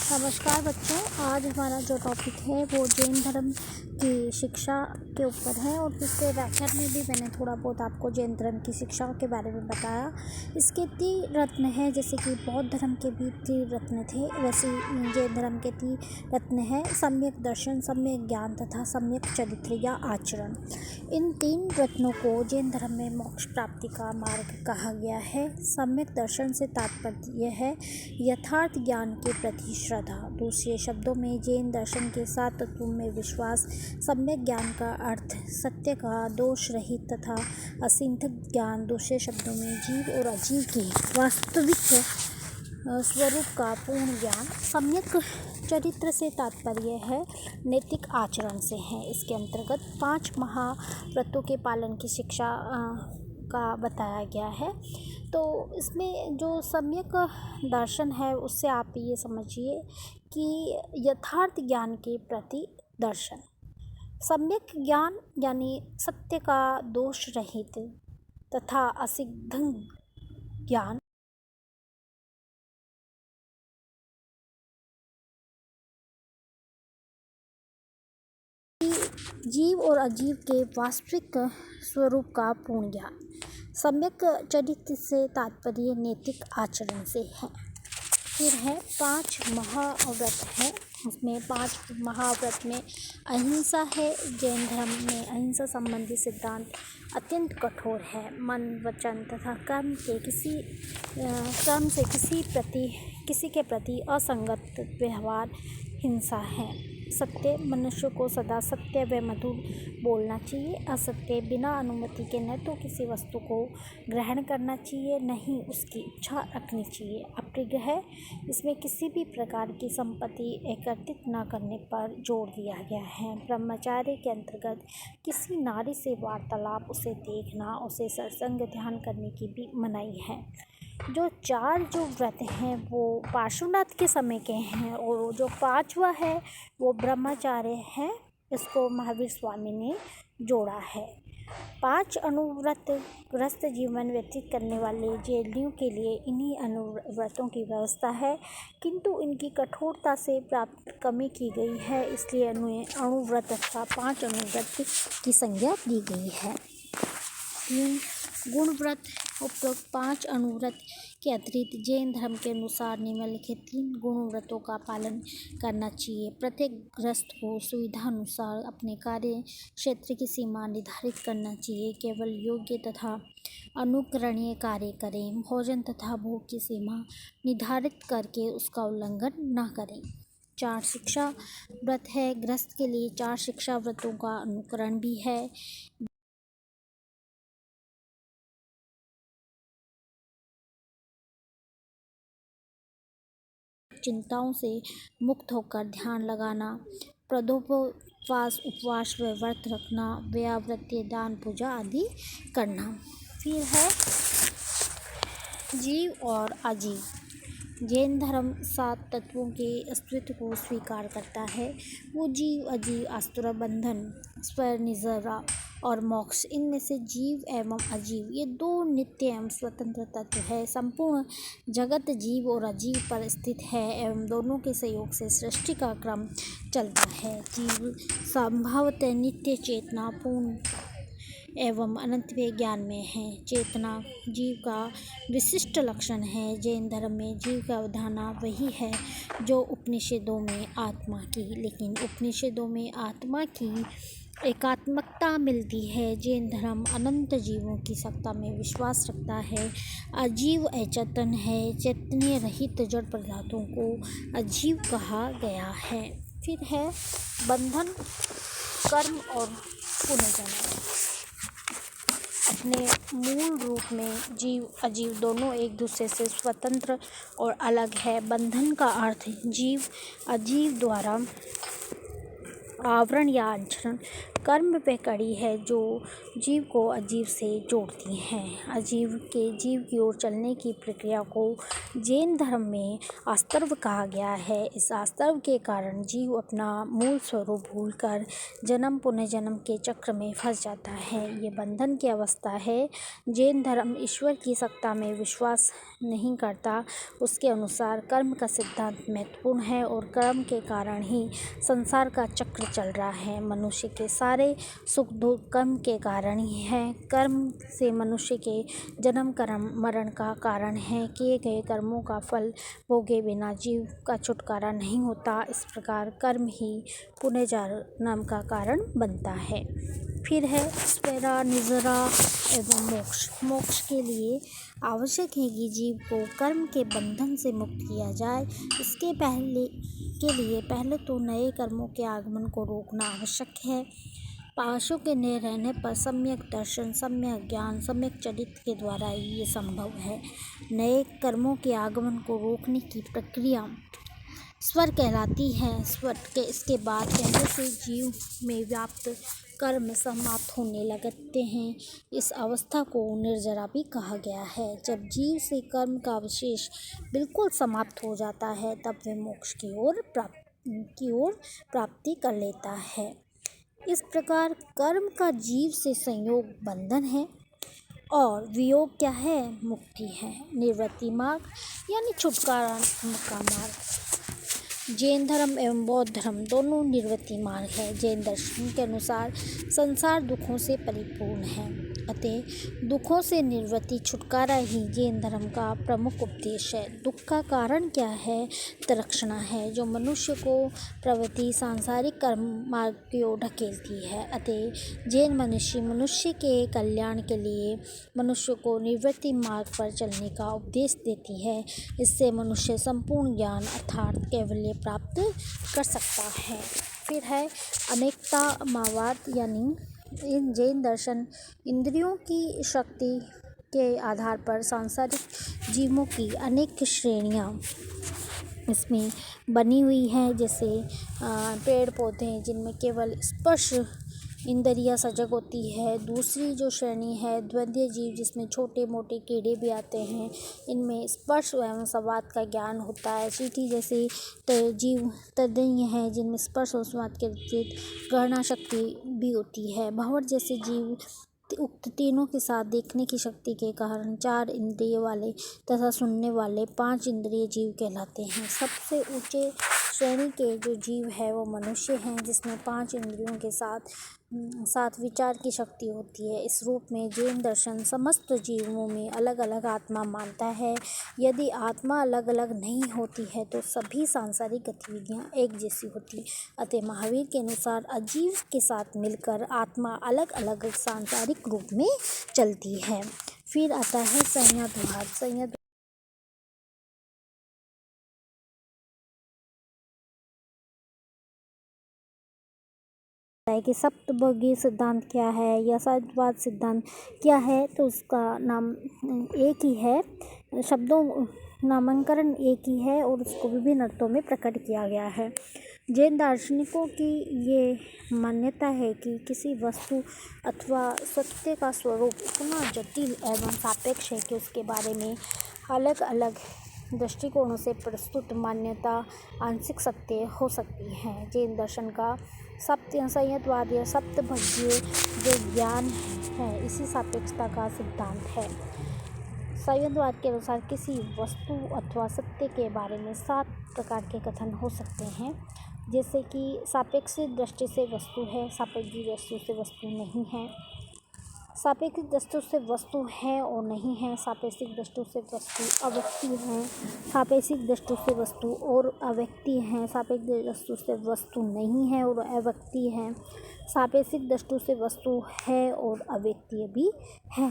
नमस्कार बच्चों, आज हमारा जो टॉपिक है वो जैन धर्म की शिक्षा के ऊपर है और पिछले व्याख्यान में भी मैंने थोड़ा बहुत आपको जैन धर्म की शिक्षा के बारे में बताया। इसके त्रिरत्न हैं, जैसे कि बौद्ध धर्म के भी त्रिरत्न थे, वैसे जैन धर्म के त्रिरत्न हैं सम्यक दर्शन, सम्यक ज्ञान तथा सम्यक चरित्र या आचरण। इन तीन रत्नों को जैन धर्म में मोक्ष प्राप्ति का मार्ग कहा गया है। सम्यक दर्शन से तात्पर्य है यथार्थ ज्ञान के प्रति श्रद्धा। दूसरे शब्दों में जैन दर्शन के 7 तत्वों में विश्वास। सम्यक ज्ञान का अर्थ सत्य का दोष रहित तथा असिंथक ज्ञान। दूसरे शब्दों में जीव और अजीव के वास्तविक स्वरूप का पूर्ण ज्ञान। सम्यक चरित्र से तात्पर्य है नैतिक आचरण से है। इसके अंतर्गत 5 महाव्रतों के पालन की शिक्षा का बताया गया है। तो इसमें जो सम्यक दर्शन है उससे आप ये समझिए कि यथार्थ ज्ञान के प्रति दर्शन। सम्यक ज्ञान यानी सत्य का दोष रहित तथा असिंथक ज्ञान। जीव और अजीव के वास्तविक स्वरूप का पूर्ण ज्ञान। सम्यक चरित्र से तात्पर्य नैतिक आचरण से है। फिर है 5 महाव्रत है। उसमें 5 महाव्रत में अहिंसा है। जैन धर्म में अहिंसा संबंधी सिद्धांत अत्यंत कठोर है। मन, वचन तथा कर्म से किसी के प्रति असंगत व्यवहार हिंसा है। सत्य, मनुष्य को सदा सत्य व मधुर बोलना चाहिए। असत्य, बिना अनुमति के न तो किसी वस्तु को ग्रहण करना चाहिए, न ही उसकी इच्छा रखनी चाहिए। अपरिग्रह, इसमें किसी भी प्रकार की संपत्ति एकत्रित न करने पर जोर दिया गया है। ब्रह्मचार्य के अंतर्गत किसी नारी से वार्तालाप, उसे देखना, उसे सत्संग ध्यान करने की भी मनाही है। जो 4 व्रत हैं वो पार्श्वनाथ के समय के हैं और जो 5वां है वो ब्रह्मचार्य है। इसको महावीर स्वामी ने जोड़ा है। 5 अनुव्रत ग्रस्त जीवन व्यतीत करने वाले जैनियों के लिए इन्हीं अनुव्रतों की व्यवस्था है, किंतु इनकी कठोरता से प्राप्त कमी की गई है, इसलिए अनुव्रत अथवा 5 अनुव्रत की संज्ञा दी गई है। गुणव्रत। उपरोक्त 5 अनुव्रत के अतिरिक्त जैन धर्म के अनुसार निम्नलिखित 3 गुणव्रतों का पालन करना चाहिए। प्रत्येक गृहस्थ को सुविधानुसार अपने कार्य क्षेत्र की सीमा निर्धारित करना चाहिए। केवल योग्य तथा अनुकरणीय कार्य करें। भोजन तथा भोग की सीमा निर्धारित करके उसका उल्लंघन न करें। 4 शिक्षा व्रत है। गृहस्थ के लिए 4 शिक्षा व्रतों का अनुकरण भी है। चिंताओं से मुक्त होकर ध्यान लगाना, प्रदोपवास, उपवास व व्रत रखना, व्यावृत्ति, दान, पूजा आदि करना। फिर है जीव और अजीव। जैन धर्म 7 तत्वों के अस्तित्व को स्वीकार करता है। वो जीव, अजीव, आसुर, बंधन, स्वर, निजरा और मोक्ष, इनमें से जीव एवं अजीव ये 2 नित्य एवं स्वतंत्र तत्व है। संपूर्ण जगत जीव और अजीव पर स्थित है एवं दोनों के सहयोग से सृष्टि का क्रम चलता है। जीव संभवतः नित्य चेतना पूर्ण एवं अनंत ज्ञान में है। चेतना जीव का विशिष्ट लक्षण है। जैन धर्म में जीव का अवधारणा वही है जो उपनिषदों में आत्मा की, लेकिन उपनिषदों में आत्मा की एकात्मकता मिलती है। जैन धर्म अनंत जीवों की सत्ता में विश्वास रखता है। अजीव अचेतन है। चैतन्य रहित जड़ पदार्थों को अजीव कहा गया है। फिर है बंधन, कर्म और पुनर्जन्म। अपने मूल रूप में जीव अजीव दोनों एक दूसरे से स्वतंत्र और अलग है। बंधन का अर्थ जीव अजीव द्वारा आवरण या आचरण कर्म व कड़ी है जो जीव को अजीव से जोड़ती हैं। अजीव के जीव की ओर चलने की प्रक्रिया को जैन धर्म में आस्तर्व कहा गया है। इस आस्तर्व के कारण जीव अपना मूल स्वरूप भूलकर जन्म पुनर्जन्म के चक्र में फंस जाता है। ये बंधन की अवस्था है। जैन धर्म ईश्वर की सत्ता में विश्वास नहीं करता। उसके अनुसार कर्म का सिद्धांत महत्वपूर्ण है और कर्म के कारण ही संसार का चक्र चल रहा है। मनुष्य के सारे सुख दुख कर्म के कारण ही है। कर्म से मनुष्य के जन्म कर्म मरण का कारण है। किए गए कर्मों का फल भोगे बिना जीव का छुटकारा नहीं होता। इस प्रकार कर्म ही पुनर्जन्म का कारण बनता है। फिर है स्वेरा निजरा एवं मोक्ष। मोक्ष के लिए आवश्यक है कि जीव को कर्म के बंधन से मुक्त किया जाए। इसके लिए पहले तो नए कर्मों के आगमन को रोकना आवश्यक है। पाशों के नए रहने पर सम्यक दर्शन, सम्यक ज्ञान, सम्यक चरित्र के द्वारा ये संभव है। नए कर्मों के आगमन को रोकने की प्रक्रिया स्वर कहलाती है। इसके बाद पहले से जीव में व्याप्त कर्म समाप्त होने लगते हैं। इस अवस्था को निर्जरा भी कहा गया है। जब जीव से कर्म का अवशेष बिल्कुल समाप्त हो जाता है तब वह मोक्ष की ओर प्राप्ति कर लेता है। इस प्रकार कर्म का जीव से संयोग बंधन है और वियोग क्या है? मुक्ति है। निवृत्ति मार्ग यानी छुटकारा का मार्ग। जैन धर्म एवं बौद्ध धर्म दोनों निवृत्ति मार्ग है। जैन दर्शन के अनुसार संसार दुखों से परिपूर्ण है, अतः दुखों से निवृत्ति छुटकारा ही जैन धर्म का प्रमुख उपदेश है। दुख का कारण क्या है? तृष्णा है, जो मनुष्य को प्रवृत्ति सांसारिक कर्म मार्ग की ओर ढकेलती है। अतः जैन मनुष्य के कल्याण के लिए मनुष्य को निवृत्ति मार्ग पर चलने का उपदेश देती है। इससे मनुष्य संपूर्ण ज्ञान अर्थात कैवल्य प्राप्त कर सकता है। फिर है अनेकतावाद यानी जैन दर्शन इंद्रियों की शक्ति के आधार पर सांसारिक जीवों की अनेक श्रेणियाँ इसमें बनी हुई हैं। जैसे पेड़ पौधे जिनमें केवल स्पर्श इंद्रियाँ सजग होती है। दूसरी जो श्रेणी है द्वंद्व जीव, जिसमें छोटे मोटे कीड़े भी आते हैं। इनमें स्पर्श एवं संवाद का ज्ञान होता है। चींटी जैसे जीव तद्दीय हैं जिनमें स्पर्श और संवाद के ग्रहणा शक्ति भी होती है। भंवर जैसे जीव उक्त तीनों के साथ देखने की शक्ति के कारण 4 इंद्रिय वाले तथा सुनने वाले 5 इंद्रिय जीव कहलाते हैं। सबसे ऊंचे श्रेणी के जो जीव है वो मनुष्य हैं, जिसमें 5 इंद्रियों के साथ विचार की शक्ति होती है। इस रूप में जैन दर्शन समस्त जीवों में अलग अलग आत्मा मानता है। यदि आत्मा अलग अलग नहीं होती है तो सभी सांसारिक गतिविधियाँ एक जैसी होती। अतः महावीर के अनुसार अजीव के साथ मिलकर आत्मा अलग अलग सांसारिक रूप में चलती है। फिर आता है संयतवाद। कि सप्तभोगी सिद्धांत क्या है या संयतवाद सिद्धांत क्या है, तो उसका नाम एक ही है, शब्दों नामकरण एक ही है और उसको विभिन्न अर्थों में प्रकट किया गया है। जैन दार्शनिकों की ये मान्यता है कि किसी वस्तु अथवा सत्य का स्वरूप इतना जटिल एवं सापेक्ष है कि उसके बारे में अलग अलग दृष्टिकोणों से प्रस्तुत मान्यता आंशिक सत्य हो सकती है। जैन दर्शन का संयतवाद या सप्तभोगीय जो ज्ञान है, इसी सापेक्षता का सिद्धांत है। संयतवाद के अनुसार किसी वस्तु अथवा सत्य के बारे में 7 प्रकार के कथन हो सकते हैं, जैसे कि सापेक्षिक दृष्टि से वस्तु है, सापेक्षिक दृष्टि से वस्तु नहीं है, सापेक्षिक दृष्टि से वस्तु है और नहीं है, सापेक्षिक दृष्टि से वस्तु अव्यक्ति है, सापेक्षिक दृष्टि से वस्तु और अव्यक्ति है, सापेक्षिक दृष्टि से वस्तु नहीं है और अव्यक्ति है, सापेक्षिक दृष्टि से वस्तु है और अव्यक्ति भी है।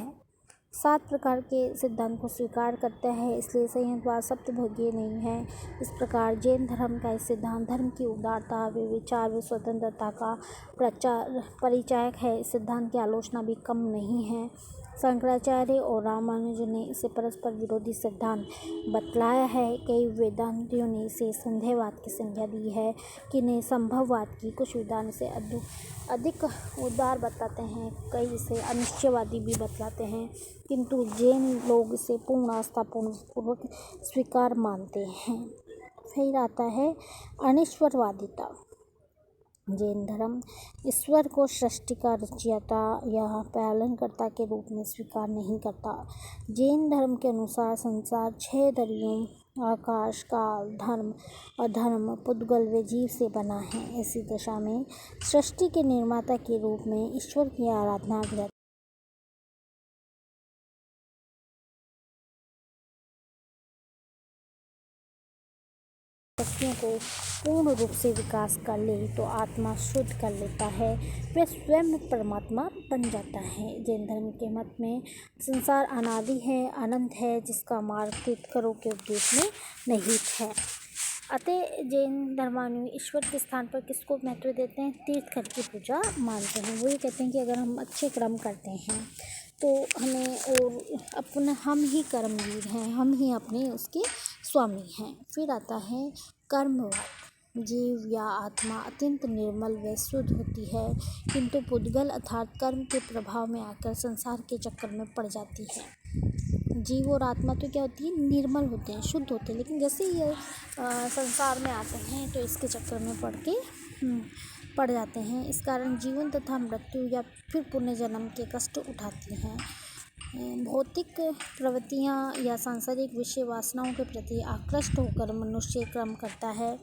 7 प्रकार के सिद्धांत को स्वीकार करता है, इसलिए संयतवाद सप्तभोगीय नहीं है। इस प्रकार जैन धर्म का इस सिद्धांत धर्म की उदारता व विचार व स्वतंत्रता का परिचायक है। इस सिद्धांत की आलोचना भी कम नहीं है। शंकराचार्य और रामानुजन ने इसे परस्पर विरोधी सिद्धांत बतलाया है। कई वेदांतियों ने इसे संदेहवाद की संज्ञा दी है, किन्हें संभववाद की। कुछ विद्वान इसे अधिक उदार बताते हैं, कई इसे अनिश्चयवादी भी बतलाते हैं, किंतु जैन लोग इसे पूर्ण आस्थापूर्वक स्वीकार मानते हैं। फिर आता है अनिश्वरवादिता। जैन धर्म ईश्वर को सृष्टि का रचयिता या पालनकर्ता के रूप में स्वीकार नहीं करता। जैन धर्म के अनुसार संसार 6 दरियों आकाश, काल, धर्म, अधर्म, पुद्गल व जीव से बना है। ऐसी दशा में सृष्टि के निर्माता के रूप में ईश्वर की आराधना व्यर्थ शक्तियों को पूर्ण रूप से विकास कर ले तो आत्मा शुद्ध कर लेता है, वह स्वयं परमात्मा बन जाता है। जैन धर्म के मत में संसार अनादि है, अनंत है, जिसका मार्ग तीर्थंकरों के उपदेश में निहित है। अतः जैन धर्मानुयायी ईश्वर के स्थान पर किसको महत्व देते हैं? तीर्थंकर की पूजा मानते हैं। वो ये कहते हैं कि अगर हम अच्छे कर्म करते हैं तो हमें और हम ही कर्मवीर हैं, हम ही अपने उसके स्वामी हैं। फिर आता है कर्मवाद। जीव या आत्मा अत्यंत निर्मल व शुद्ध होती है, किंतु पुद्गल अर्थात कर्म के प्रभाव में आकर संसार के चक्कर में पड़ जाती है। जीव और आत्मा तो क्या होती है? निर्मल होते हैं, शुद्ध होते हैं, लेकिन जैसे ही ये संसार में आते हैं तो इसके चक्कर में पड़ जाते हैं। इस कारण जीवन तथा मृत्यु या फिर पुनर्जन्म के कष्ट उठाती हैं। भौतिक प्रवृत्तियाँ या सांसारिक विषय वासनाओं के प्रति आकृष्ट होकर मनुष्य कर्म करता है।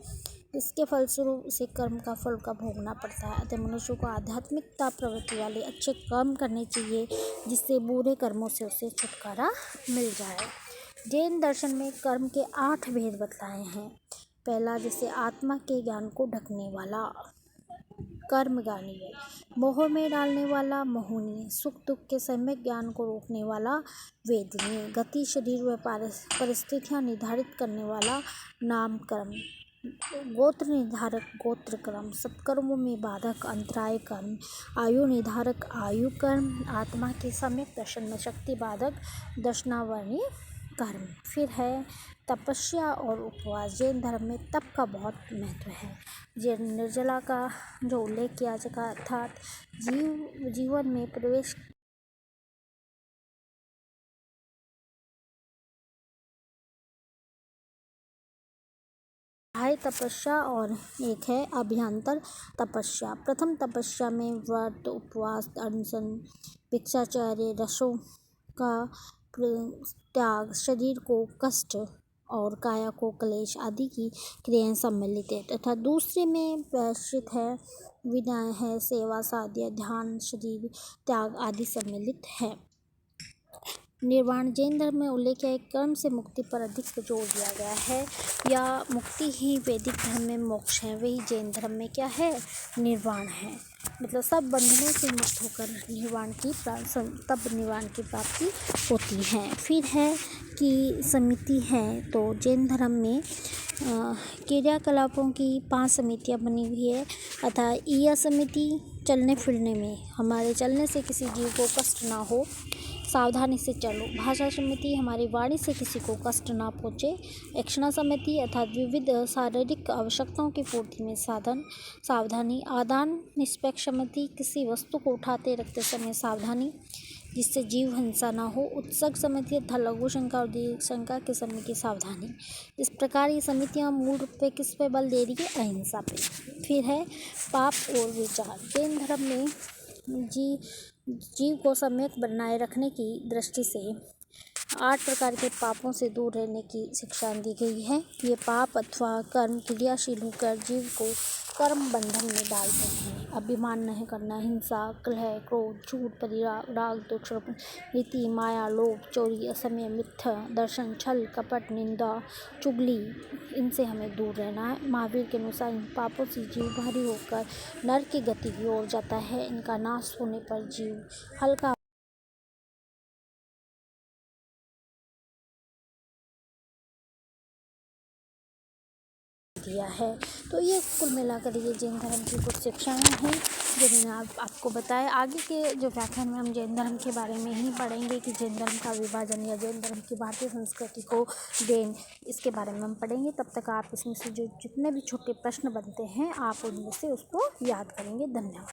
इसके फलस्वरूप उसे कर्म का फल का भोगना पड़ता है। अतः मनुष्य को आध्यात्मिकता प्रवृत्ति वाले अच्छे कर्म करने चाहिए, जिससे बुरे कर्मों से उसे छुटकारा मिल जाए। जैन दर्शन में कर्म के 8 भेद बतलाए हैं। पहला, जैसे आत्मा के ज्ञान को ढकने वाला कर्मगानीय, मोह में डालने वाला मोहनीय, सुख दुख के सम्यक ज्ञान को रोकने वाला वेदनीय, गति शरीर व परिस्थितियाँ निर्धारित करने वाला नामकर्म, गोत्र निर्धारक गोत्र कर्म, सत्कर्मों में बाधक अंतराय कर्म, आयु निर्धारक आयु कर्म, आत्मा के सम्यक दर्शन में शक्ति बाधक दर्शनावरणी कर्म। फिर है तपस्या और उपवास। जैन धर्म में तप का बहुत महत्व है। जैन निर्जला का जो उल्लेख किया जाएगा, अर्थात जीवन में प्रवेश है तपस्या और एक है अभ्यंतर तपस्या। प्रथम तपस्या में व्रत, उपवास, अनशन, भिक्षाचर्य, रसों का त्याग, शरीर को कष्ट और काया को क्लेश आदि की क्रियाएं सम्मिलित है, तथा दूसरे में प्रायश्चित है, विनय है, सेवा, साध्य, ध्यान, शरीर त्याग आदि सम्मिलित है। निर्वाण। जैन धर्म में उल्लेख है कर्म से मुक्ति पर अधिक जोर दिया गया है, या मुक्ति ही वैदिक धर्म में मोक्ष है, वही जैन धर्म में क्या है? निर्वाण है। मतलब सब बंधनों से मुक्त होकर तब निर्वाण की प्राप्ति होती है। फिर है कि समिति है, तो जैन धर्म में क्रियाकलापों की 5 समितियाँ बनी हुई है, अर्थात यह समिति चलने फिरने में, हमारे चलने से किसी जीव को कष्ट ना हो, सावधानी से चलो। भाषा समिति, हमारी वाणी से किसी को कष्ट ना पहुँचे। एक्शना समिति अर्थात विविध शारीरिक आवश्यकताओं की पूर्ति में सावधानी। आदान निष्पक्ष समिति, किसी वस्तु को उठाते रखते समय सावधानी, जिससे जीव हिंसा ना हो। उत्सर्ग समिति अर्थात लघु शंका और दीर्घ शंका के समय की सावधानी। इस प्रकार ये समितियाँ मूल रूप पे किस पे बल दे रही है? अहिंसा पे। फिर है पाप और विचार। जैन धर्म में जीव को सम्यक बनाए रखने की दृष्टि से 8 प्रकार के पापों से दूर रहने की शिक्षा दी गई है। ये पाप अथवा कर्म क्रियाशील होकर जीव को कर्म बंधन में डालते हैं। अभिमान नहीं करना, हिंसा, कलह, क्रोध, झूठ, परिराग, राग, द्वेष, नीति, माया, लोभ, चोरी, असमय, मिथ्या दर्शन, छल, कपट, निंदा, चुगली, इनसे हमें दूर रहना है। महावीर के अनुसार इन पापों से जीव भारी होकर नरक की गति की ओर जाता है। इनका नाश होने पर जीव हल्का दिया है। तो ये कुल मिलाकर ये जैन धर्म की कुछ शिक्षाएँ हैं जो मैंने आपको बताया। आगे के जो व्याख्यान में हम जैन धर्म के बारे में ही पढ़ेंगे कि जैन धर्म का विभाजन या जैन धर्म की भारतीय संस्कृति को देन, इसके बारे में हम पढ़ेंगे। तब तक आप इसमें से जो जितने भी छोटे प्रश्न बनते हैं आप उनमें से उसको याद करेंगे। धन्यवाद।